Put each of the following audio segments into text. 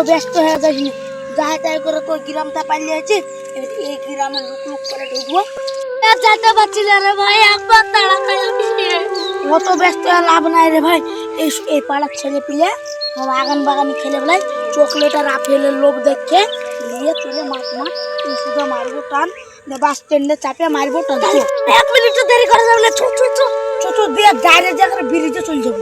ব্যস্ত হয়ে যাস না, যাই তাই করে তোর গ্রামটা পালিয়ে আছে, এই গ্রামে লুক লুক করে ঢুকবো। যেতে পারছি না রে ভাই, একবার তাড়া খাই আমি। অত ব্যস্ত হয়ে লাভ নাই রে ভাই। এই পাড়ার ছেলে পিলে আগান বাগানি খেলে বেলায় চকলেট আর আপেলের লোভ দেখে নিয়ে চলে মাছ শুধু মারবো টান, বাস স্ট্যান্ডে চাপে মারবো টান। 1 মিনিট দেরি করে যাবে না, ছোট দিয়ে ডাইরেক্ট জায়গায় ব্রিজে চলে যাবো।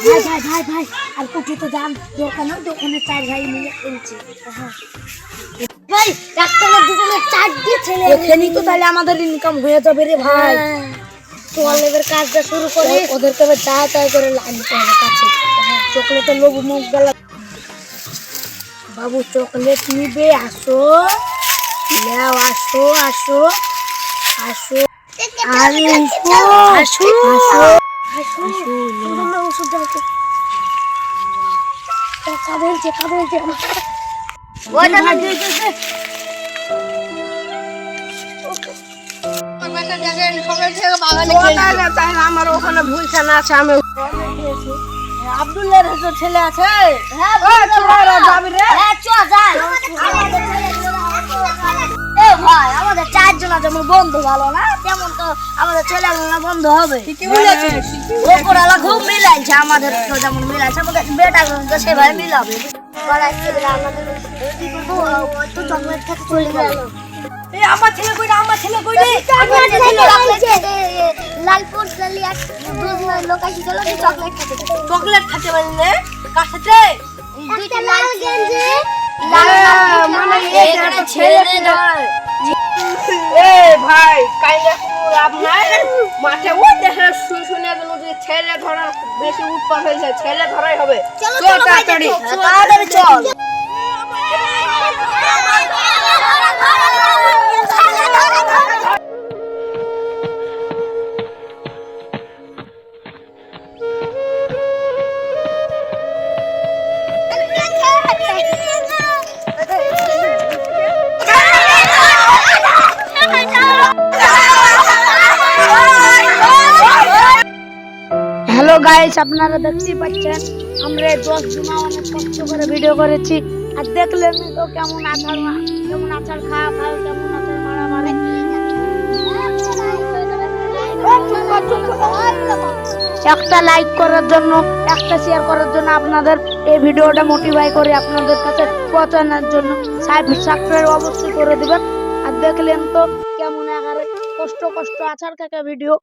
ভাই ভাই ভাই ভাই আর কোথাও তো যান দোকানে, দোকানে 4 ভাই মিলে খেলছে। ভাই একটা দুজনে 4টি ছেলে এখানেই তো তাহলে আমাদের ইনকাম হয়ে যাবে রে ভাই। চল এবার কাজটা শুরু করি। ওদেরকে এবার যা তাই করে লাগতে হবে কাছে। চকলেটের লোভ মুখ গেল। বাবু চকলেট নিবে, আসো নাও, আসো আসো আসো, আরে আসো আসো আসো আসো। ওষুধ দাও তো। কাঁদছে ওইটা ভাই দিতেছে। আমার ওখানে ভুলখানা আছে, আমি আব্দুল্লাহর ছেলে আছে। হ্যাঁ যাবি রে? হ্যাঁ চ যাই। এ ভাই আমাদের 4 জন আছে, আমার বন্ধু ভালো না তেমন, তো আমাদের ছেলেগুলো বন্ধু হবে। ঠিকই বলেছিস। ওপরওয়ালা খুব মিলাইছে আমাদের, তো যেমন মিলাইছে আমাদের বেটাগুলো সেভাবে মিলাবে। চকলেট খেতে চলে গেল। এই আমার ছেলে কইরা, আমার ছেলে কইরে। লালপুর গলি আর দুধ লোক আসি গেল চকলেট খেতে। চকলেট খেতে বললে কার সাথে? দুইটা লাল গেঞ্জি মানে এখানে ছেলে নয়। এ ভাই কাইয়া লাভ নাই, মাঠে ওই দেখে শুনে গেল যে ছেলে ধরার বেশি উৎপাত হয়েছে, ছেলে ধরাই হবে। চল তাড়াতাড়ি তাড়াতাড়ি চল। হ্যালো গাইস, আপনারা দেখতেই পাচ্ছেন আমরা 10 জন অনেক কষ্ট করে ভিডিও করেছি। আর দেখলেন তো কেমন আচার খাওয়া কেমন আচার মারামারি। একটা লাইক করার জন্য, একটা শেয়ার করার জন্য, আপনাদের এই ভিডিওটা মোটিভাই করে আপনাদের কাছে পৌঁছানোর জন্য সাবস্ক্রাইব অবশ্যই করে দিবেন। আর দেখলেন তো কেমন আকারে কষ্ট আচার খাওয়া ভিডিও।